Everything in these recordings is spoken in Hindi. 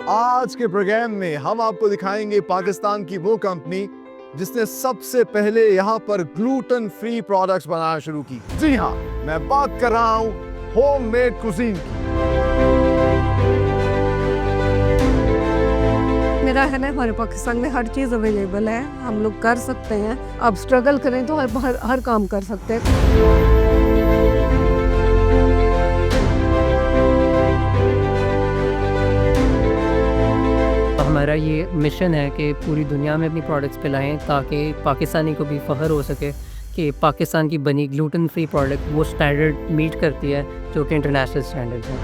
आज के प्रोग्राम में हम आपको दिखाएंगे पाकिस्तान की वो कंपनी जिसने सबसे पहले यहाँ पर ग्लूटेन फ्री प्रोडक्ट्स बनाना शुरू की। जी हाँ, मैं बात कर रहा हूँ होममेड कुजीन की। मेरा है ना, हमारे पाकिस्तान में हर चीज़ अवेलेबल है, हम लोग कर सकते हैं। अब स्ट्रगल करें तो हर काम कर सकते हैं। हमारा ये मिशन है कि पूरी दुनिया में अपनी प्रोडक्ट्स फैलाएं ताकि पाकिस्तानी को भी फ़ख्र हो सके कि पाकिस्तान की बनी ग्लूटेन फ्री प्रोडक्ट वो स्टैंडर्ड मीट करती है जो कि इंटरनेशनल स्टैंडर्ड है।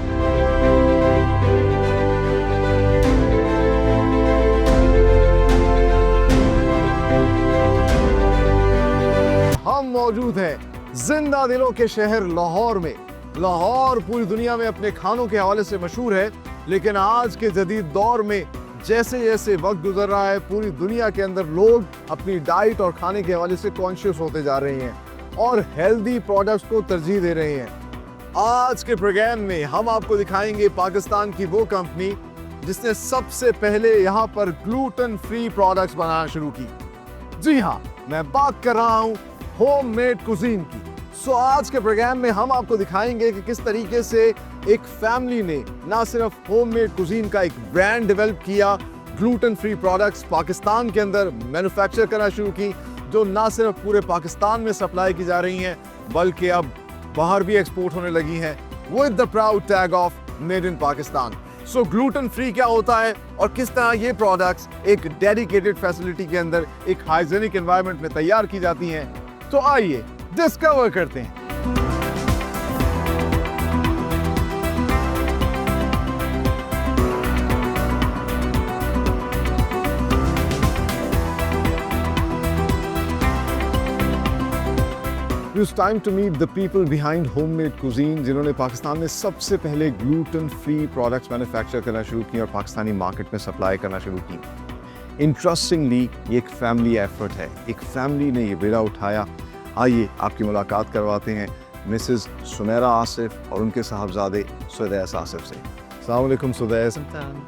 हम मौजूद हैं जिंदा दिलों के शहर लाहौर में। लाहौर पूरी दुनिया में अपने खानों के हवाले से मशहूर है, लेकिन आज के जदीद दौर में जैसे जैसे वक्त गुजर रहा है, पूरी दुनिया के अंदर लोग अपनी डाइट और खाने के हवाले से कॉन्शियस होते जा रहे हैं और हेल्दी प्रोडक्ट्स को तरजीह दे रहे हैं। आज के प्रोग्राम में हम आपको दिखाएंगे पाकिस्तान की वो कंपनी जिसने सबसे पहले यहाँ पर ग्लूटेन फ्री प्रोडक्ट्स बनाना शुरू की। जी हाँ, मैं बात कर रहा हूँ होममेड कुजीन की। सो आज के प्रोग्राम में हम आपको दिखाएंगे कि किस तरीके से एक फैमिली ने ना सिर्फ होममेड कुजीन का एक ब्रांड डेवलप किया, ग्लूटेन फ्री प्रोडक्ट्स पाकिस्तान के अंदर मैन्युफैक्चर करना शुरू की, जो ना सिर्फ पूरे पाकिस्तान में सप्लाई की जा रही हैं बल्कि अब बाहर भी एक्सपोर्ट होने लगी हैं with the proud tag of made in Pakistan. So gluten free क्या होता है और किस तरह ये प्रोडक्ट्स एक डेडिकेटेड फैसिलिटी के अंदर एक हाइजीनिक एनवायरनमेंट में तैयार की जाती हैं, तो आइए डिस्कवर करते हैं। It's time to meet the people behind homemade cuisine, जिन्होंने पाकिस्तान में सबसे पहले ग्लूटेन फ्री प्रोडक्ट्स मैन्युफैक्चर करना शुरू की और पाकिस्तानी मार्केट में सप्लाई करना शुरू की। इंटरेस्टिंगली ये एक फैमिली एफर्ट है, एक फैमिली ने ये बेड़ा उठाया। आइए आपकी मुलाकात करवाते हैं मिसेस सुनैरा आसिफ और उनके साहबजादे सुदैस आसिफ से। अस्सलाम वालेकुम सुदैस।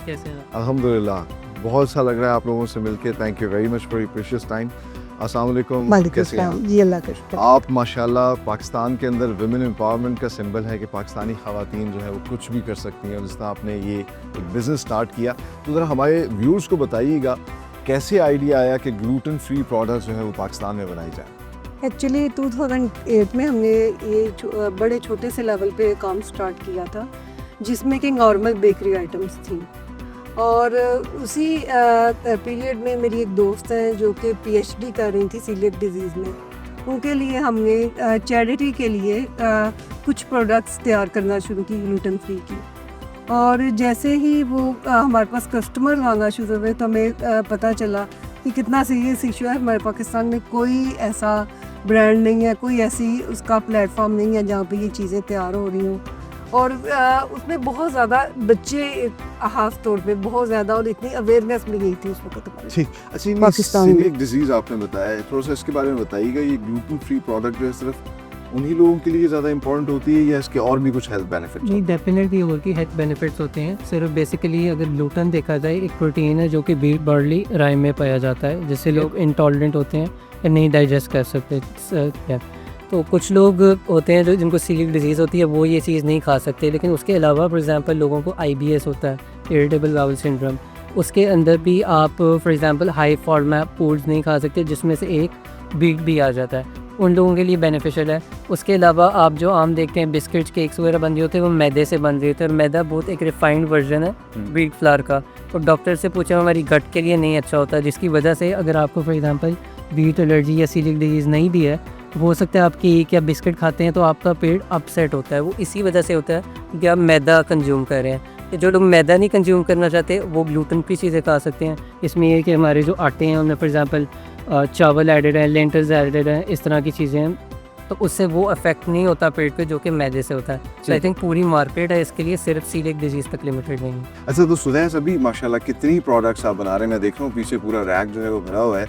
कैसे हैं? अल्हम्दुलिल्लाह, बहुत अच्छा लग रहा है आप लोगों से मिलके। Thank you very much for your precious time. अस्सलाम वालेकुम, कैसे हैं आप? जी, अल्लाह का शुक्र। आप माशाल्लाह पाकिस्तान के अंदर वुमेन एम्पावरमेंट का सिंबल है कि पाकिस्तानी ख़वातीन जो है वो कुछ भी कर सकती हैं, और जिस तरह आपने ये एक बिज़नेस स्टार्ट किया, तो ज़रा हमारे व्यूअर्स को बताइएगा कैसे आइडिया आया कि ग्लूटेन फ्री प्रोडक्ट्स जो है वो पाकिस्तान में बनाई जाए। एक्चुअली 2008 में हमने ये बड़े छोटे से लेवल पे काम स्टार्ट किया था, जिसमें कि नॉर्मल बेकरी आइटम्स थी। और उसी पीरियड में मेरी एक दोस्त है जो कि PhD कर रही थी सीलिएक डिजीज़ में। उनके लिए हमने चैरिटी के लिए कुछ प्रोडक्ट्स तैयार करना शुरू की ग्लूटेन फ्री की। और जैसे ही वो हमारे पास कस्टमर आना शुरू हुए तो हमें पता चला कि कितना सीरियस इशू है। हमारे पाकिस्तान में कोई ऐसा ब्रांड नहीं है, कोई ऐसी उसका प्लेटफॉर्म नहीं है जहाँ पे ये चीज़ें तैयार हो रही हों। और उसमें बहुत ज़्यादा बच्चे खास तौर पे बहुत ज़्यादा, और इतनी अवेयरनेस भी नहीं थी उस वक्त हमारे ठीक, अच्छा, पाकिस्तान में। सीलिएक डिजीज़ आपने बताया, थोड़ा सा इसके बारे में बताइएगा। ये ग्लूटेन फ्री प्रोडक्ट जो है सिर्फ उन्हीं लोगों के लिए ज़्यादा इंपॉर्टेंट होती है या इसके और भी कुछ हेल्थ बेनिफिट्स? नहीं, डेफिनेटली और की हेल्थ बेनिफिट्स होते हैं। सिर्फ बेसिकली अगर ग्लूटेन देखा जाए, एक प्रोटीन है जो कि व्हीट, बार्ली, राई में पाया जाता है, जिससे लोग इंटॉलरेंट होते हैं या नहीं डाइजेस्ट कर सकते। तो कुछ लोग होते हैं जो जिनको सीलिएक डिजीज़ होती है, वो ये चीज़ नहीं खा सकते। लेकिन उसके अलावा फॉर एग्जांपल लोगों को IBS होता है, इरिटेबल बाउल सिंड्रोम, उसके अंदर भी आप for example high format foods नहीं खा सकते, जिसमें से एक व्हीट भी आ जाता है। उन लोगों के लिए बेनिफिशियल है। उसके अलावा आप जो आम देखते हैं बिस्किट्स, केक्स वगैरह बन रहे होते हैं, वो मैदे से बन रहे होते हैं, और मैदा बहुत एक रिफाइंड वर्जन है व्हीट फ्लावर का। तो डॉक्टर से पूछा हमारी गट के लिए नहीं अच्छा होता, जिसकी वजह से अगर आपको फॉर एग्जांपल व्हीट एलर्जी या सीलिएक डिजीज़ नहीं भी है, हो सकता है आपकी क्या बिस्किट खाते हैं तो आपका पेट अपसेट होता है, वो इसी वजह से होता है कि आप मैदा कंज्यूम कर रहे हैं। जो लोग मैदा नहीं कंज्यूम करना चाहते वो ग्लूटेन फ्री चीज़ें खा सकते हैं। इसमें ये कि हमारे जो आटे हैं उनमें फॉर एग्जांपल चावल एडेड है, लेंटल्स एडेड हैं, इस तरह की चीज़ें हैं, तो उससे वो अफेक्ट नहीं होता पेट पे जो कि मैदे से होता है। तो आई थिंक पूरी मार्केट है इसके लिए, सिर्फ सीलिएक डिजीज़ तक लिमिटेड नहीं है। अच्छा, तो सुदैस अभी माशाल्लाह कितनी प्रोडक्ट्स आप बना रहे हैं, मैं देख रहा हूँ पीछे पूरा रैक जो है वो भरा हुआ है,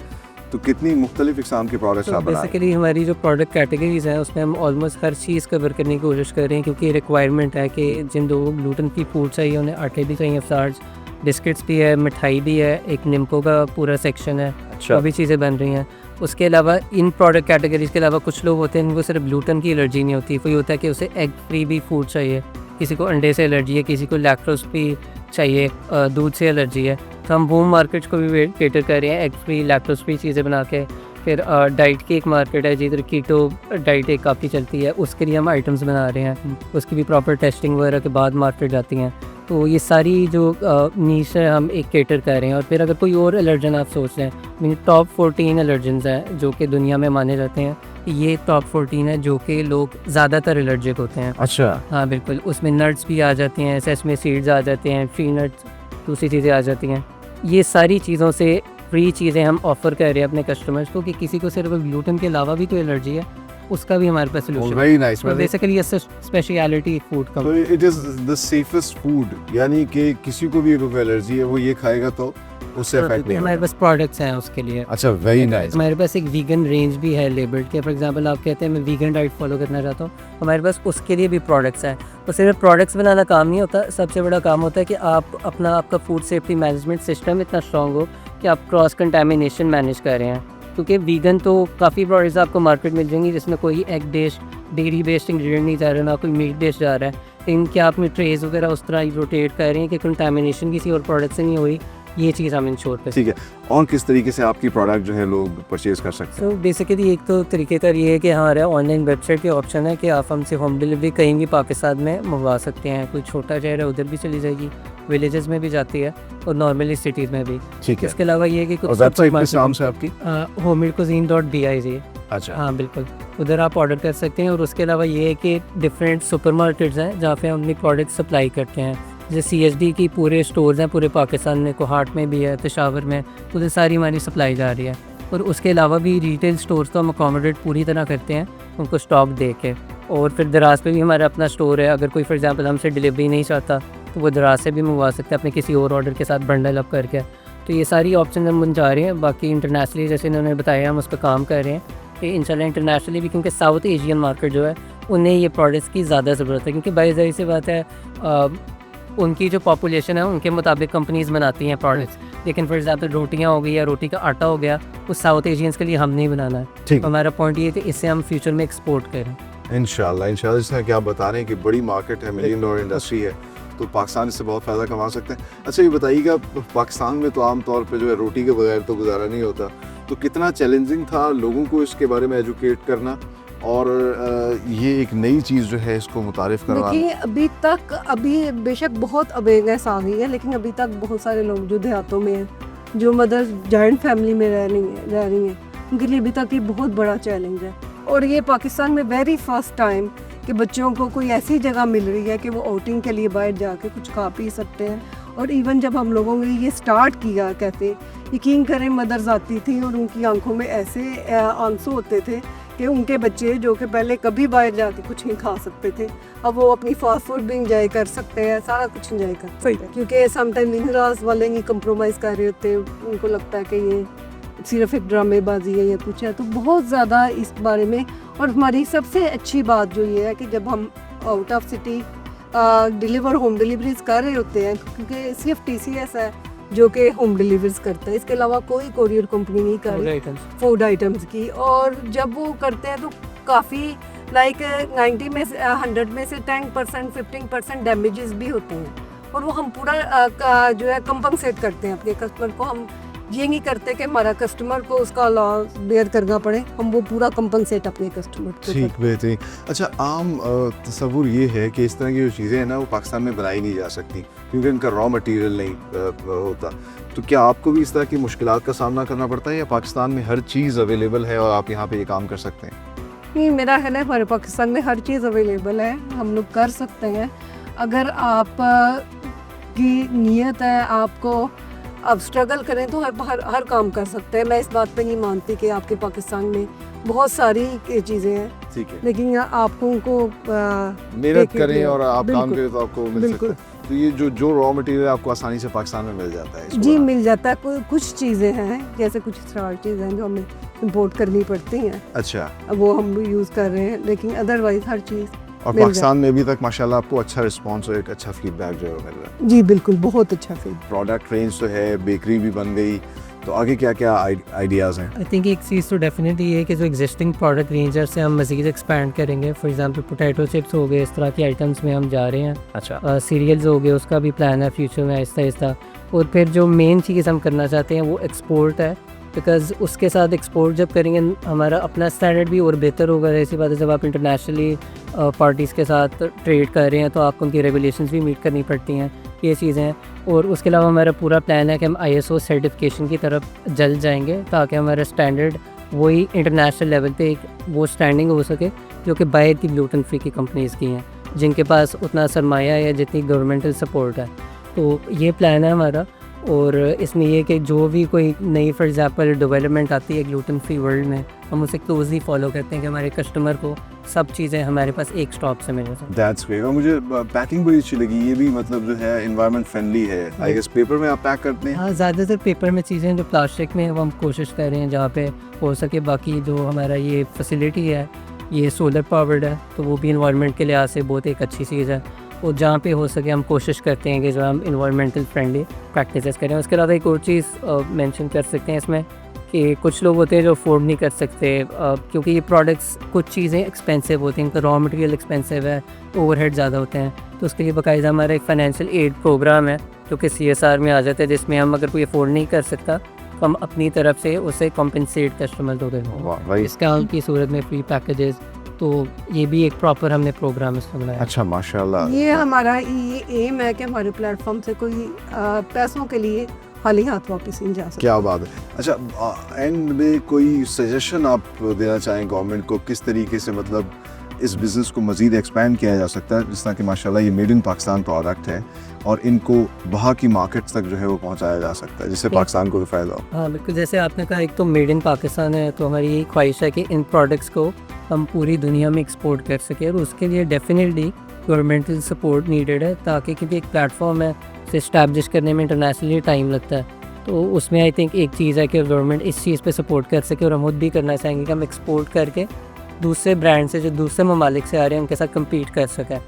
तो कितनी मुख्तलिफ इकसाम के प्रोडक्ट्स तो आप बना रहे हैं? बेसिकली हमारी जो प्रोडक्ट कैटेगरीज हैं उसमें हम ऑलमोस्ट हर चीज़ कवर करने की कोशिश कर रहे हैं, क्योंकि रिक्वायरमेंट है कि जिन लोगों को ग्लूटेन फ्री फूड चाहिए, उन्हें आटे भी चाहिए, फ्लावर्स, बिस्किट्स भी है, मिठाई भी है, एक निम्को का पूरा सेक्शन है, अच्छा वो भी चीज़ें बन रही हैं। उसके अलावा इन प्रोडक्ट कैटेगरीज के अलावा कुछ लोग होते हैं जिनको सिर्फ ग्लूटेन की एलर्जी नहीं होती, कोई होता है कि उसे एग फ्री भी फूड चाहिए, किसी को अंडे से एलर्जी है, किसी को लैक्टोज फ्री चाहिए, दूध से एलर्जी है। तो हम वो मार्केट्स को भी केटर कर रहे हैं, एग फ्री लैक्टोज फ्री चीज़ें बना के। फिर डाइट की एक मार्केट है जिधर कीटो डाइट एक काफ़ी चलती है, उसके लिए हम आइटम्स बना रहे हैं, उसकी भी प्रॉपर टेस्टिंग वगैरह के बाद मार्केट जाती हैं। तो ये सारी जो नीश है हम एक केटर कर रहे हैं। और फिर अगर कोई और एलर्जन आप सोच रहे हैं, मीन टॉप 14 एलर्जन्स हैं जो कि दुनिया में माने जाते हैं, ये टॉप 14 है जो कि लोग ज़्यादातर एलर्जिक होते हैं। अच्छा हाँ बिल्कुल, उसमें नट्स भी आ जाती हैं, सेसमे सीड्स आ जाते हैं, ट्री नट्स, दूसरी चीज़ें आ जाती हैं। ये सारी चीज़ों से फ्री चीज़ें हम ऑफ़र कर रहे हैं अपने कस्टमर्स को कि किसी को सिर्फ ग्लूटेन के अलावा भी कोई एलर्जी है, उसका भी हमारे पास सोल्यूशन है। Very nice. Basically speciality food का। तो it is the safest food, यानी कि किसी को भी अगर एलर्जी है वो ये खाएगा तो उससे इफेक्ट नहीं हमारे होगा। पास प्रोडक्ट्स हैं उसके लिए। अच्छा वेरी नाइस। हमारे पास एक वीगन रेंज भी है लेबल्ड के। फॉर एग्जांपल आप कहते हैं मैं वीगन डाइट फॉलो करना चाहता हूँ, हमारे पास उसके लिए भी प्रोडक्ट्स हैं। तो सिर्फ प्रोडक्ट्स बनाना काम नहीं होता, सबसे बड़ा काम होता है कि आप आपका फूड सेफ्टी मैनेजमेंट सिस्टम इतना स्ट्रॉन्ग हो कि आप क्रॉस कंटेमिनेशन मैनेज कर रहे हैं। क्योंकि वीगन तो काफ़ी प्रोडक्ट्स आपको मार्केट में मिल जाएंगी जिसमें कोई egg based dairy based ingredient नहीं जा रहा, ना कोई मीट बेस्ड जा रहा है, लेकिन क्या आपने ट्रेस वगैरह उस तरह रोटेट कर रहे हैं कि कंटेमिनेशन किसी और प्रोडक्ट से नहीं हो रही, ये चीज़ हम इंश्योर कर। ठीक है, और किस तरीके से आपकी प्रोडक्ट जो है लोग परचेज कर सकते हैं? सो बेसिकली एक तो तरीक़ेकार ये है कि हमारे ऑनलाइन वेबसाइट पे ऑप्शन है कि आप हमसे होम डिलीवरी कहीं भी पाकिस्तान में मंगवा सकते हैं। कोई छोटा शहर है उधर भी चली जाएगी, विलेजेस में भी जाती है और नॉर्मली सिटीज़ में भी। ठीक है, इसके अलावा ये है कि और वेबसाइट किस नाम से आपकी? homeidcuisine.biz। अच्छा हाँ बिल्कुल, उधर आप ऑर्डर कर सकते हैं। और उसके अलावा ये है कि डिफरेंट सुपरमार्केट्स हैं जहाँ पे हम अपनी प्रोडक्ट सप्लाई करते हैं। जैसे CSD की पूरे स्टोर्स हैं पूरे पाकिस्तान में, कोहाट में भी है, पेशावर में, उधर सारी हमारी सप्लाई जा रही है। और उसके अलावा भी रिटेल स्टोर्स को हम अकोमोडेट पूरी तरह करते हैं उनको स्टॉक दे के। और फिर दराज पे भी हमारा अपना स्टोर है, अगर कोई फॉर एग्जांपल हमसे डिलीवरी नहीं चाहता तो वो दराज से भी मंगवा सकते हैं अपने किसी और ऑर्डर के साथ बंडल अप करके। तो ये सारी ऑप्शन हम बन जा रहे हैं। बाकी इंटरनेशनली जैसे इन्होंने बताया हम उस पर काम कर रहे हैं कि इंशाल्लाह इंटरनेशनली भी, क्योंकि साउथ एशियन मार्केट जो है उन्हें ये प्रोडक्ट्स की ज़्यादा ज़रूरत है, क्योंकि बाई ज़ाहिर सी बात है उनकी जो पॉपुलेशन है उनके मुताबिक कंपनीज़ बनाती हैं प्रोडक्ट्स। लेकिन फॉर एग्जांपल रोटियां हो गई या रोटी का आटा हो गया, वो साउथ एशियंस के लिए हम नहीं बनाना है। ठीक तो हमारा पॉइंट ये है कि इससे हम फ्यूचर में एक्सपोर्ट करें। इंशाल्लाह जैसा कि आप बता रहे हैं कि बड़ी मार्केट है, मिलियन डॉलर इंडस्ट्री है, तो पाकिस्तान इससे बहुत फ़ायदा कमा सकते हैं। अच्छा ये बताइएगा, पाकिस्तान में तो आमतौर पे जो है रोटी के बगैर तो गुजारा नहीं होता, तो कितना चैलेंजिंग था लोगों को इसके बारे में एजुकेट करना और ये एक नई चीज़ जो है इसको मुतारिफ करवाना? देखिए अभी बेशक बहुत अवेयरनेस आ गई है, लेकिन अभी तक बहुत सारे लोग जो देहातों में हैं, जो मदर जॉइंट फैमिली में रह रही हैं, उनके लिए अभी तक ये बहुत बड़ा चैलेंज है। और ये पाकिस्तान में वेरी फर्स्ट टाइम कि बच्चों को कोई ऐसी जगह मिल रही है कि वो आउटिंग के लिए बाहर जाके कुछ खा पी सकते हैं। और इवन जब हम लोगों ने ये स्टार्ट किया, कहते यकीन करें मदर्स आती थी और उनकी आंखों में ऐसे आंसू होते थे कि उनके बच्चे जो कि पहले कभी बाहर जाके कुछ नहीं खा सकते थे, अब वो अपनी फास्ट फूड भी इंजॉय कर सकते हैं, सारा कुछ इंजॉय कर सकते हैं। क्योंकि समटाइम इंगराज वाले नहीं कंप्रोमाइज़ कर रहे होते, उनको लगता है कि ये सिर्फ एक ड्रामेबाजी है या कुछ है। तो बहुत ज़्यादा इस बारे में। और हमारी सबसे अच्छी बात जो ये है कि जब हम out of city home deliveries कर रहे होते हैं, क्योंकि सिर्फ TCS है जो कि होम डिलीवरीज करता है, इसके अलावा कोई कोरियर कंपनी नहीं कर रही फूड आइटम्स की। और जब वो करते हैं तो काफ़ी लाइक 90 में से 100 में से 10% 15% डैमेजेस भी होते हैं, और वो हम पूरा जो है कंपनसेट करते हैं अपने कस्टमर को। हम ये नहीं करते कि हमारा कस्टमर को उसका लॉस बेयर करना पड़े, हम वो पूरा कंपनसेट अपने कस्टमर को। ठीक, बेहतरीन। अच्छा आम तस्वुर ये है कि इस तरह की जो चीज़ें हैं ना वो पाकिस्तान में बनाई नहीं जा सकती क्योंकि इनका रॉ मटेरियल नहीं होता। तो क्या आपको भी इस तरह की मुश्किलात का सामना करना पड़ता है या पाकिस्तान में हर चीज़ अवेलेबल है और आप यहाँ पे ये काम कर सकते हैं? नहीं, मेरा ख्याल है हमारे पाकिस्तान में हर चीज़ अवेलेबल है, हम लोग कर सकते हैं। अगर आप की नीयत है, आपको आप स्ट्रगल करें तो हर काम कर सकते हैं। मैं इस बात पे नहीं मानती कि आपके पाकिस्तान में बहुत सारी चीज़ें हैं, ठीक है, लेकिन आपको उनको मेहनत करें और आप काम बिल्कुल, करें तो आपको मिल सकता है। तो ये जो रॉ मटेरियल आपको आसानी से पाकिस्तान में मिल जाता है? जी मिल जाता है। कुछ चीज़ें हैं, जैसे कुछ स्टार्चेज हैं जो हमें इंपोर्ट करनी पड़ती हैं, अच्छा, अब वो हम यूज़ कर रहे हैं, लेकिन अदरवाइज हर चीज़ और मिल पाकिस्तान में अभी तक माशाल्लाह आपको अच्छा रिस्पांस और एक अच्छा फीडबैक जो है वो मिल रहा है। जी बिल्कुल, बहुत अच्छा फील। प्रोडक्ट रेंज तो है, बेकरी भी बन गई, तो आगे क्या क्या आइडियाज़ हैं? आई थिंक एक चीज़ तो डेफिनेटली ये है कि जो एग्जिस्टिंग प्रोडक्ट रेंजर से हम मज़ीद एक्सपैंड करेंगे। फॉर एग्जांपल पोटैटो चिप्स हो गए, इस तरह की आइटम्स में हम जा रहे हैं। अच्छा, सीरियल्स हो गए, उसका भी प्लान है फ्यूचर में आहिस्ता आहिस्ता। और फिर जो मेन चीज़ हम करना चाहते हैं वो एक्सपोर्ट है, बिकॉज उसके साथ एक्सपोर्ट जब करेंगे हमारा अपना स्टैंडर्ड भी और बेहतर होगा। ऐसी बात है, जब आप इंटरनेशनली पार्टीज़ के साथ ट्रेड कर रहे हैं तो आपको उनकी रेगुलेशंस भी मीट करनी पड़ती हैं, ये चीज़ें हैं। और उसके अलावा हमारा पूरा प्लान है कि हम ISO सर्टिफिकेशन की तरफ जल्द जाएंगे, ताकि हमारा स्टैंडर्ड वही इंटरनेशनल लेवल पे एक वो स्टैंडिंग हो सके जो कि बाहर की ग्लूटेन फ्री की कंपनीज़ की हैं, जिनके पास उतना सरमाया या जितनी गवर्नमेंटल सपोर्ट है। तो ये प्लान है हमारा। और इसमें ये कि जो भी कोई नई फॉर एग्जांपल डेवलपमेंट आती है ग्लूटेन फ्री वर्ल्ड में, हम उसे क्लोजली फॉलो करते हैं कि हमारे कस्टमर को सब चीज़ें हमारे पास एक स्टॉप से मिल जाए। That's great. और मुझे पैकिंग बड़ी अच्छी लगी, ये भी मतलब जो है एनवायरनमेंट फ्रेंडली है। आई गेस पेपर में आप पैक करते हैं? हाँ, ज़्यादातर पेपर में चीज़ें जो प्लास्टिक में है वो हम कोशिश कर रहे हैं जहाँ पे हो सके। बाकी जो हमारा ये फैसिलिटी है ये सोलर पावर्ड है, तो वो भी इन्वायरमेंट के लिहाज से बहुत एक अच्छी चीज़ है। और जहाँ पे हो सके हम कोशिश करते हैं कि जो हम इन्वायरमेंटल फ्रेंडली प्रैक्टिसेस करें। उसके अलावा एक और चीज़ मेंशन कर सकते हैं इसमें कि कुछ लोग होते हैं जो अफोर्ड नहीं कर सकते, क्योंकि ये प्रोडक्ट्स कुछ चीज़ें एक्सपेंसिव होती हैं, इनका रॉ मटेरियल एक्सपेंसिव है, ओवरहेड ज़्यादा होते हैं। तो उसके लिए बाकायदा हमारा एक फाइनेंशियल एड प्रोग्राम है जो कि CSR में आ जाता है, जिसमें हम अगर कोई अफोर्ड नहीं कर सकता तो हम अपनी तरफ से उसे कॉम्पनसेट कस्टमर को देंगे। वाह भाई, डिस्काउंट की सूरत में फ्री पैकेजेस, तो ये भी एक प्रॉपर हमने प्रोग्राम इसमें बनाया। अच्छा माशाल्लाह। ये हमारा ये एम है कि हमारे प्लेटफॉर्म से कोई पैसों के लिए खाली हाथ वापस नहीं जा सकता। क्या बात है। अच्छा, एंड में कोई सजेशन आप देना चाहें गवर्नमेंट को, किस तरीके से मतलब इस बिज़नेस को मज़ीद एक्सपैंड किया जा सकता है, जिस तरह कि माशाल्लाह ये मेड इन पाकिस्तान प्रोडक्ट है और इनको बाहर की मार्केट्स तक जो है वो पहुंचाया जा सकता है, जिससे पाकिस्तान को भी फ़ायदा हो? हाँ बिल्कुल, जैसे आपने कहा एक तो मेड इन पाकिस्तान है, तो हमारी यही ख्वाहिश है कि इन प्रोडक्ट्स को हम पूरी दुनिया में एक्सपोर्ट कर सकें। और उसके लिए डेफिनेटली गवर्नमेंटल सपोर्ट नीडेड है, ताकि क्योंकि एक प्लेटफॉर्म है उसे इस्टेब्लिश करने में इंटरनेशनली टाइम लगता है। तो उसमें आई थिंक एक चीज़ है कि गवर्नमेंट इस चीज़ पे सपोर्ट कर सके। और हम खुद भी करना चाहेंगे कि हम एक्सपोर्ट करके दूसरे ब्रांड से जो दूसरे ममालिक से आ रहे हैं उनके साथ कम्पीट कर सकें।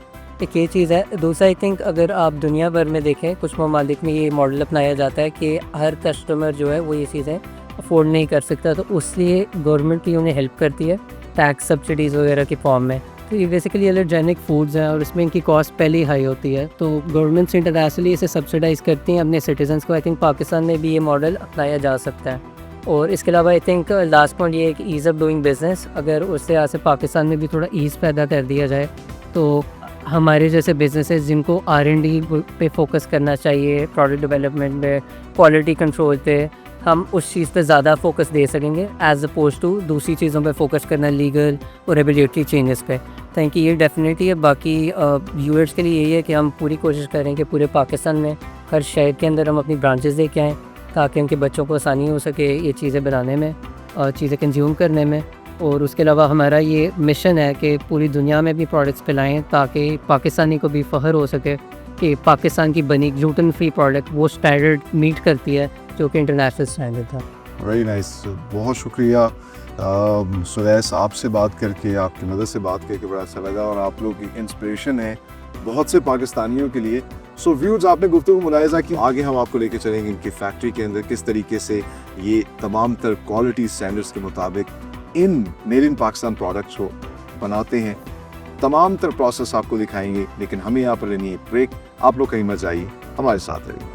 एक ये चीज़ है। दूसरा आई थिंक अगर आप दुनिया भर में देखें, कुछ ममालिक में ये मॉडल अपनाया जाता है कि हर कस्टमर जो है वो ये चीज़ें अफोर्ड नहीं कर सकता, तो उसलिए गवर्नमेंट भी उन्हें हेल्प करती है टैक्स सब्सिडीज़ वगैरह की फॉर्म में। तो ये बेसिकली एलर्जेनिक फूड्स हैं और इसमें इनकी कॉस्ट पहले ही हाई होती है, तो गवर्नमेंट्स इंटरनेशनली इसे सब्सिडाइज़ करती हैं अपने सिटीजन्स को। आई थिंक पाकिस्तान में भी ये मॉडल अपनाया जा सकता है। और इसके अलावा आई थिंक लास्ट पॉइंट ये है कि ईज़ ऑफ डूइंग बिज़नेस, अगर उससे यहाँ से पाकिस्तान में भी थोड़ा ईज़ पैदा कर दिया जाए, तो हमारे जैसे बिजनेसेस जिनको R&D पे फोकस करना चाहिए, प्रोडक्ट डेवलपमेंट पे, क्वालिटी कंट्रोल पे, हम उस चीज़ पे ज़्यादा फोकस दे सकेंगे एज अपोज टू दूसरी चीज़ों पे फोकस करना, लीगल और रेगुलेटरी चेंजेस पे। थैंक यू, ये डेफिनेटली है। बाकी व्यूअर्स के लिए यही है कि हम पूरी कोशिश करें कि पूरे पाकिस्तान में हर शहर के अंदर हम अपनी ब्रांचेस दे के आएँ, ताकि उनके बच्चों को आसानी हो सके ये चीज़ें बनाने में और चीज़ें कंज्यूम करने में। और उसके अलावा हमारा ये मिशन है कि पूरी दुनिया में भी प्रोडक्ट्स फैलाएँ, ताकि पाकिस्तानी को भी फ़ख्र हो सके कि पाकिस्तान की बनी ग्लूटेन फ्री प्रोडक्ट वो स्टैंडर्ड मीट करती है जो कि इंटरनेशनल स्टैंडर्ड था। वेरी नाइस, बहुत शुक्रिया सुवैस, आपसे बात करके, आपकी मदद से बात करके बड़ा अच्छा लगा और आप लोग की इंस्पिरेशन है बहुत से पाकिस्तानियों के लिए। सो व्यूअर्स, आपने गुफ्तगू मुलाहिज़ा की, आगे हम आपको लेके चलेंगे इनकी फैक्ट्री के अंदर किस तरीके से ये तमाम तर क्वालिटी स्टैंडर्ड्स के मुताबिक in made in Pakistan products को बनाते हैं। तमाम तर प्रोसेस आपको दिखाएंगे, लेकिन हमें यहाँ पर लेनी है ब्रेक। आप लोग कहीं मत जाइए, हमारे साथ रहिए।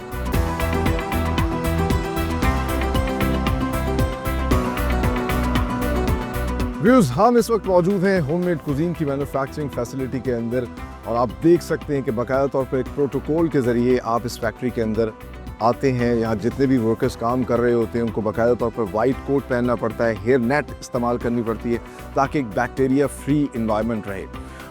व्यूज, हम इस वक्त मौजूद हैं होममेड कुजीन की मैन्युफैक्चरिंग फैसिलिटी के अंदर और आप देख सकते हैं कि बाकायदा तौर पर एक प्रोटोकॉल के ज़रिए आप इस फैक्ट्री के अंदर आते हैं। यहाँ जितने भी वर्कर्स काम कर रहे होते हैं उनको बाकायदा तौर पर वाइट कोट पहनना पड़ता है, हेयर नेट इस्तेमाल करनी पड़ती है ताकि एक बैक्टीरिया फ्री इन्वायरमेंट रहे।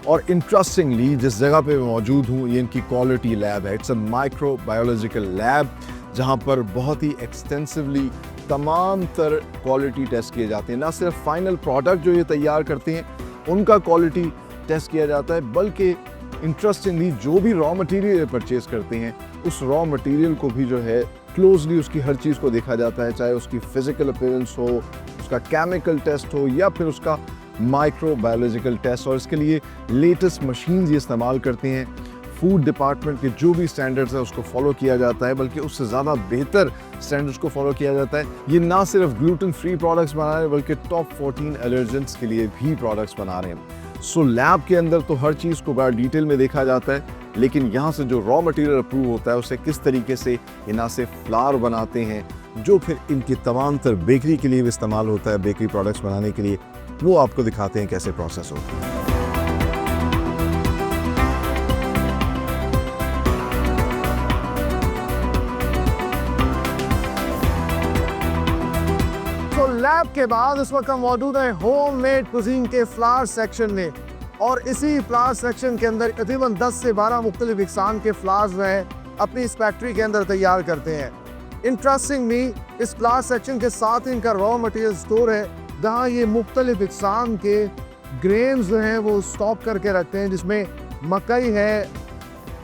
और इंटरेस्टिंगली जिस जगह पे मैं मौजूद हूँ ये इनकी क्वालिटी लैब है। इट्स अ माइक्रोबायोलॉजिकल लैब जहाँ पर बहुत ही एक्सटेंसिवली तमाम तर क्वालिटी टेस्ट किए जाते हैं। ना सिर्फ फाइनल प्रोडक्ट जो ये तैयार करते हैं उनका क्वालिटी टेस्ट किया जाता है, बल्कि इंटरेस्टिंगली जो भी रॉ मटेरियल परचेज करते हैं उस रॉ मटेरियल को भी जो है क्लोजली उसकी हर चीज़ को देखा जाता है, चाहे उसकी फिजिकल अपीयरेंस हो, उसका केमिकल टेस्ट हो या फिर उसका माइक्रोबायोलॉजिकल टेस्ट, और इसके लिए लेटेस्ट मशीन ये इस्तेमाल करते हैं। फूड डिपार्टमेंट के जो भी स्टैंडर्ड्स है उसको फॉलो किया जाता है, बल्कि उससे ज़्यादा बेहतर स्टैंडर्ड्स को फॉलो किया जाता है। ये ना सिर्फ ग्लूटेन फ्री प्रोडक्ट्स बना रहे हैं बल्कि टॉप 14 एलर्जेंस के लिए भी प्रोडक्ट्स बना रहे हैं। सो लैब के अंदर तो हर चीज़ को बड़ा डिटेल में देखा जाता है, लेकिन यहाँ से जो रॉ मटेरियल अप्रूव होता है उसे किस तरीके से इना से फ्लावर बनाते हैं, जो फिर इनकी तमाम तर बेकरी के लिए भी इस्तेमाल होता है, बेकरी प्रोडक्ट्स बनाने के लिए, वो आपको दिखाते हैं कैसे प्रोसेस होता है। तो लैब के बाद इस वक्त हम मौजूद हैं होममेड कुजीन के फ्लावर सेक्शन में, और इसी फ्लावर सेक्शन के अंदर तकरीबन 10 से 12 मुख्तलिफ इकसाम के फ्लावर्स जो है अपनी इस फैक्ट्री के अंदर तैयार करते हैं। इंटरेस्टिंगली इस फ्लावर सेक्शन के साथ इनका रॉ मटेरियल स्टोर है, जहाँ ये मुख्तलिफ इकसाम के ग्रेन्स जो हैं वो स्टॉक करके रखते हैं, जिसमें मकई है,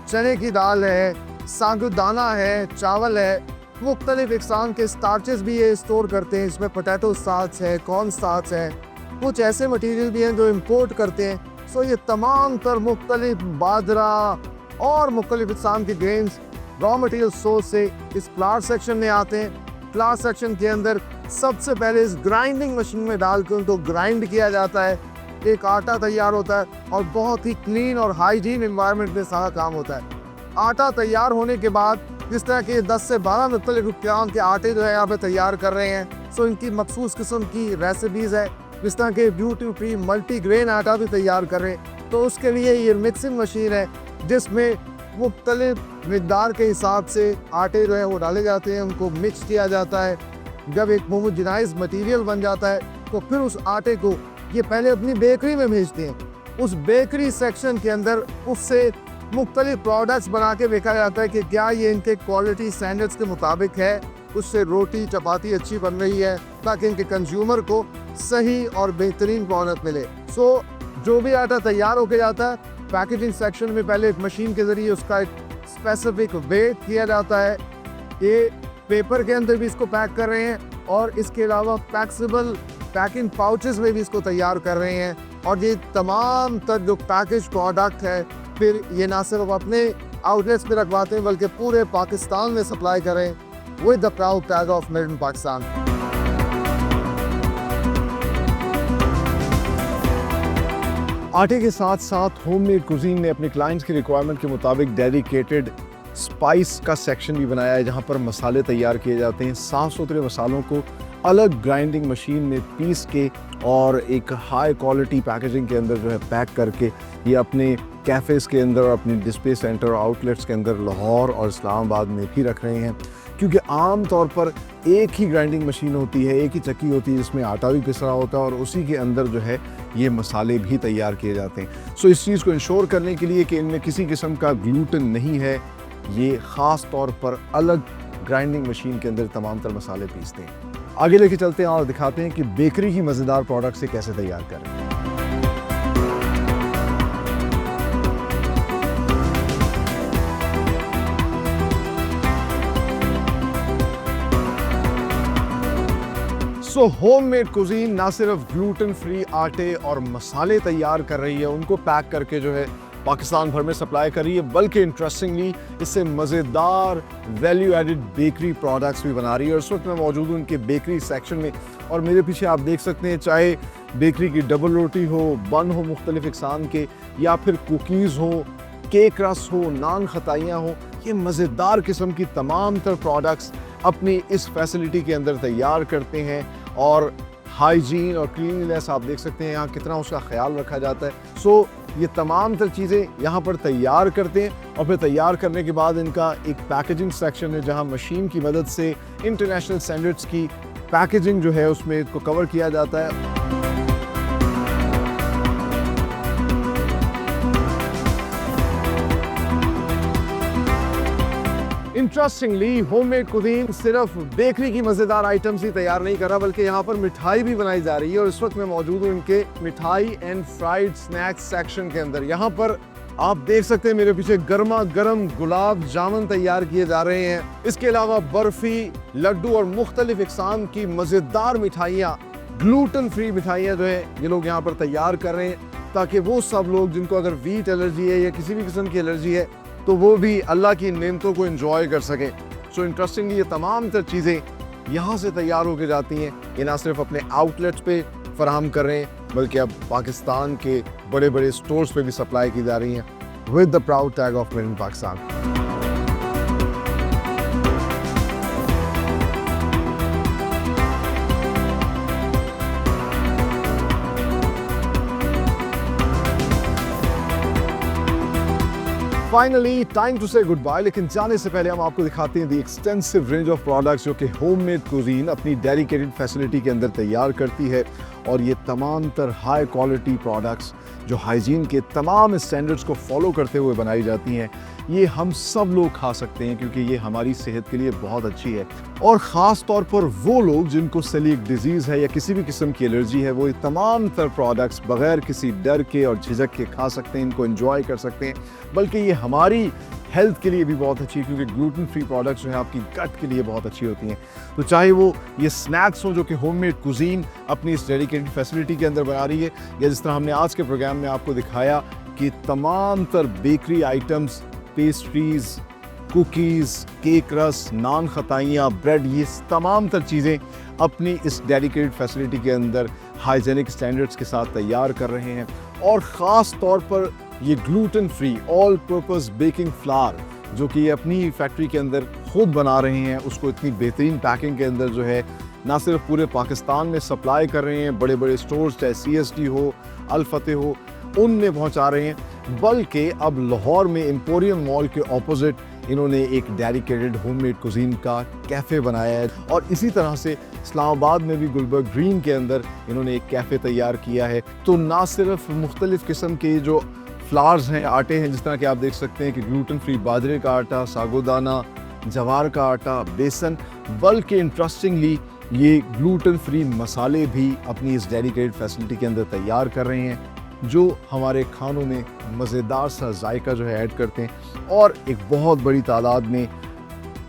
चने की दाल है, साबुदाना है, चावल है, मुख्तलिफ इकसाम के स्टार्चेस भी ये स्टोर करते हैं। इसमें पोटैटो स्टार्च है, कॉर्न स्टार्च है, कुछ ऐसे मटेरियल भी हैं जो इम्पोर्ट करते हैं। सो ये तमाम तर मुख्तलिफ बाजरा और मुख्तलिफ इकसाम के ग्रेन्स रॉ मटेरियल सोर्स से इस फ्लावर सेक्शन में आते हैं। फ्लावर सेक्शन के अंदर सबसे पहले इस ग्राइंडिंग मशीन में डालकर उनको ग्राइंड किया जाता है, एक आटा तैयार होता है और बहुत ही क्लीन और हाइजीन एनवायरनमेंट में सारा काम होता है। आटा तैयार होने के बाद जिस तरह के 10 से 12 मुख्तलिफ किस्म के आटे जो है यहाँ पे तैयार कर रहे हैं, सो इनकी मखसूस किस्म की रेसिपीज़ है, जिस तरह के ड्यूटी फ्री मल्टीग्रेन आटा भी तैयार कर रहे हैं। तो उसके लिए ये मिक्सिंग मशीन है जिसमें मुख्तलिफ मिकदार के हिसाब से आटे जो है वो डाले जाते हैं, उनको मिक्स किया जाता है। जब एक होमोजेनाइज मटीरियल बन जाता है तो फिर उस आटे को ये पहले अपनी बेकरी में भेजते हैं। उस बेकरी सेक्शन के अंदर उससे मुख्तलिफ प्रोडक्ट्स बना के देखा जाता है कि क्या ये इनके क्वालिटी स्टैंडर्ड्स के मुताबिक है, उससे रोटी चपाती अच्छी बन रही है, ताकि इनके कंज्यूमर को सही और बेहतरीन प्रोडक्ट मिले। सो जो भी आटा तैयार होके जाता है, पैकेजिंग सेक्शन में पहले एक मशीन के ज़रिए उसका एक स्पेसिफिक वेट किया जाता है। ये पेपर के अंदर भी इसको पैक कर रहे हैं, और इसके अलावा पैक्सेबल पैकिंग पाउचेस में भी इसको तैयार कर रहे हैं। और ये तमाम तर जो पैकेज प्रोडक्ट है फिर ये ना सिर्फ अपने आउटलेट्स पे रखवाते हैं बल्कि पूरे पाकिस्तान में सप्लाई करें with the proud tag of made in Pakistan. आटे के साथ साथ होममेड कुजीन ने अपने क्लाइंट्स की रिक्वायरमेंट के मुताबिक डेडिकेटेड स्पाइस का सेक्शन भी बनाया है, जहां पर मसाले तैयार किए जाते हैं। साफ़ सुथरे मसालों को अलग ग्राइंडिंग मशीन में पीस के और एक हाई क्वालिटी पैकेजिंग के अंदर जो है पैक करके ये अपने कैफ़ेज़ के अंदर और अपने डिस्प्ले सेंटर और आउटलेट्स के अंदर लाहौर और इस्लामाबाद में भी रख रहे हैं। क्योंकि आम तौर पर एक ही ग्राइंडिंग मशीन होती है, एक ही चक्की होती है जिसमें आटा भी पिस रहा होता है, और उसी के अंदर जो है ये मसाले भी तैयार किए जाते हैं। सो इस चीज़ को इंश्योर करने के लिए कि इनमें किसी किस्म का ग्लूटेन नहीं है, ये ख़ास तौर पर अलग ग्राइंडिंग मशीन के अंदर तमाम तर मसाले पीसते हैं। आगे लेके चलते हैं और दिखाते हैं कि बेकरी की मज़ेदार प्रोडक्ट से कैसे तैयार करें। सो होममेड कुजीन ना सिर्फ ग्लूटेन फ्री आटे और मसाले तैयार कर रही है, उनको पैक करके जो है पाकिस्तान भर में सप्लाई कर रही है, बल्कि इंटरेस्टिंगली इससे मज़ेदार वैल्यू एडिड बेकरी प्रोडक्ट्स भी बना रही है। और इस वक्त मैं मौजूद हूँ उनके बेकरी सेक्शन में, और मेरे पीछे आप देख सकते हैं चाहे बेकरी की डबल रोटी हो, बन हो मुख्तलिफ इकसाम के, या फिर कुकीज़ हो, केक रस हो, नान खताइयाँ हो, ये मज़ेदार किस्म की तमाम तर प्रोडक्ट्स अपनी इस फैसिलिटी के अंदर तैयार करते हैं। और हाइजीन और क्लीनलीनेस आप देख सकते हैं यहाँ कितना उसका ख्याल रखा जाता है। सो ये तमाम तर चीज़ें यहाँ पर तैयार करते हैं, और फिर तैयार करने के बाद इनका एक पैकेजिंग सेक्शन है जहाँ मशीन की मदद से इंटरनेशनल स्टैंडर्ड्स की पैकेजिंग जो है उसमें इसको कवर किया जाता है। इंटरेस्टिंगली होममेड कुजीन सिर्फ बेकरी की मज़ेदार आइटम्स ही तैयार नहीं कर रहा, बल्कि यहाँ पर मिठाई भी बनाई जा रही है। और इस वक्त मैं मौजूद हूँ इनके मिठाई एंड फ्राइड स्नैक्स सेक्शन के अंदर। यहाँ पर आप देख सकते हैं मेरे पीछे गर्मा गर्म गुलाब जामुन तैयार किए जा रहे हैं। इसके अलावा बर्फ़ी, लड्डू और मुख्तलिफ इकसाम की मज़ेदार मिठाइयाँ ग्लूटेन फ्री मिठाइयाँ जो है ये लोग यहाँ पर तैयार कर रहे हैं, ताकि वो सब लोग जिनको अगर वीट एलर्जी है या किसी भी किस्म की एलर्जी है तो वो भी अल्लाह की नेमतों को एंजॉय कर सकें। सो इंटरेस्टिंगली ये तमाम तर चीज़ें यहाँ से तैयार होकर जाती हैं। ये ना सिर्फ अपने आउटलेट्स पे फराहम कर रहे हैं बल्कि अब पाकिस्तान के बड़े बड़े स्टोर्स पे भी सप्लाई की जा रही हैं with the proud tag of made in Pakistan. Finally time to say good bye, लेकिन जाने से पहले हम आपको दिखाते हैं the extensive range of products जो कि होममेड कुजीन अपनी डेडिकेटेड फैसिलिटी के अंदर तैयार करती है। और ये तमाम तर हाई क्वालिटी प्रोडक्ट्स जो हाइजीन के तमाम स्टैंडर्ड्स को फॉलो करते हुए बनाई जाती हैं, ये हम सब लोग खा सकते हैं क्योंकि ये हमारी सेहत के लिए बहुत अच्छी है। और ख़ास तौर पर वो लोग जिनको सेलिक डिजीज़ है या किसी भी किस्म की एलर्जी है, वो ये तमाम तर प्रोडक्ट्स बग़ैर किसी डर के और झिझक के खा सकते हैं, इनको एंजॉय कर सकते हैं। बल्कि ये हमारी हेल्थ के लिए भी बहुत अच्छी है क्योंकि ग्लूटेन फ्री प्रोडक्ट्स जो हैं आपकी गट के लिए बहुत अच्छी होती हैं। तो चाहे वो ये स्नैक्स हो जो कि होममेड कुजीन अपनी इस डेडिकेटेड फैसिलिटी के अंदर बना रही है, या जिस तरह हमने आज के प्रोग्राम में आपको दिखाया कि तमाम तर bakery items, pastries, cookies, cake रस, नान खताइयाँ, ब्रेड, ये तमाम तर चीज़ें अपनी इस डेडिकेटेड फैसिलिटी के अंदर हाइजेनिक स्टैंडर्ड्स के साथ तैयार कर रहे हैं। और ख़ास तौर पर ये gluten free all purpose baking flower जो कि ये अपनी फैक्ट्री के अंदर खुद बना रहे हैं, उसको इतनी बेहतरीन पैकिंग के अंदर जो है ना सिर्फ पूरे पाकिस्तान में सप्लाई कर रहे हैं, बड़े बड़े स्टोर्स चाहे CSD हो, अल फतेह हो, उनमें पहुंचा रहे हैं, बल्कि अब लाहौर में एम्पोरियम मॉल के ऑपोजिट इन्होंने एक डेडिकेटेड होममेड कुजीन का कैफ़े बनाया है। और इसी तरह से इस्लामाबाद में भी गुलबर्ग ग्रीन के अंदर इन्होंने एक कैफ़े तैयार किया है। तो ना सिर्फ मुख्तलिफ़ किस्म के जो फ्लावर्स हैं, आटे हैं, जिस तरह के आप देख सकते हैं कि ग्लूटेन फ्री बाजरे का आटा, सागोदाना, जवार का आटा, बेसन, बल्कि इंटरेस्टिंगली ये ग्लूटेन फ्री मसाले भी अपनी इस डेडिकेटेड फैसिलिटी के अंदर तैयार कर रहे हैं जो हमारे खानों में मज़ेदार सा जायका जो है ऐड करते हैं। और एक बहुत बड़ी तादाद में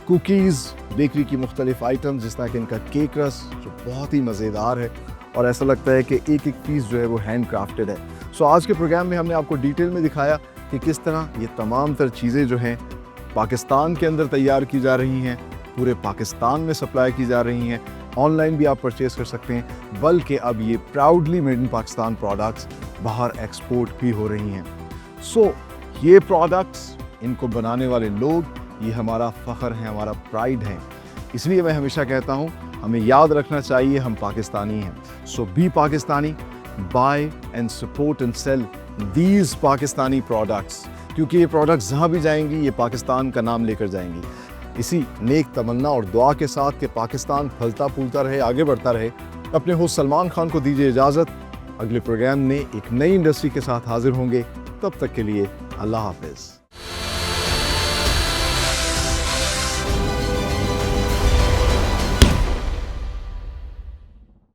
कुकीज़, बेकरी की मुख्तलिफ आइटम्स, जिस तरह कि इनका केक रस जो बहुत ही मज़ेदार है और ऐसा लगता है कि एक एक पीस जो है वो हैंड क्राफ्टेड है। सो आज के प्रोग्राम में हमने आपको डिटेल में दिखाया कि किस तरह ये तमाम तर चीज़ें जो हैं पाकिस्तान के अंदर तैयार की जा रही हैं, पूरे पाकिस्तान में सप्लाई की जा रही हैं, ऑनलाइन भी आप परचेज़ कर सकते हैं, बल्कि अब ये proudly made in Pakistan products बाहर एक्सपोर्ट भी हो रही हैं। सो ये प्रोडक्ट्स, इनको बनाने वाले लोग, ये हमारा फ़ख्र है, हमारा प्राइड है। इसलिए मैं हमेशा कहता हूँ हमें याद रखना चाहिए हम पाकिस्तानी हैं। So be Pakistani, buy and support and sell these Pakistani products, क्योंकि ये प्रोडक्ट्स जहाँ भी जाएंगी ये पाकिस्तान का नाम लेकर जाएंगी। इसी नेक तमन्ना और दुआ के साथ कि पाकिस्तान फलता फूलता रहे, आगे बढ़ता रहे, अपने होस्ट सलमान खान को दीजिए इजाज़त। अगले प्रोग्राम में एक नई इंडस्ट्री के साथ हाजिर होंगे, तब तक के लिए अल्लाह हाफिज़।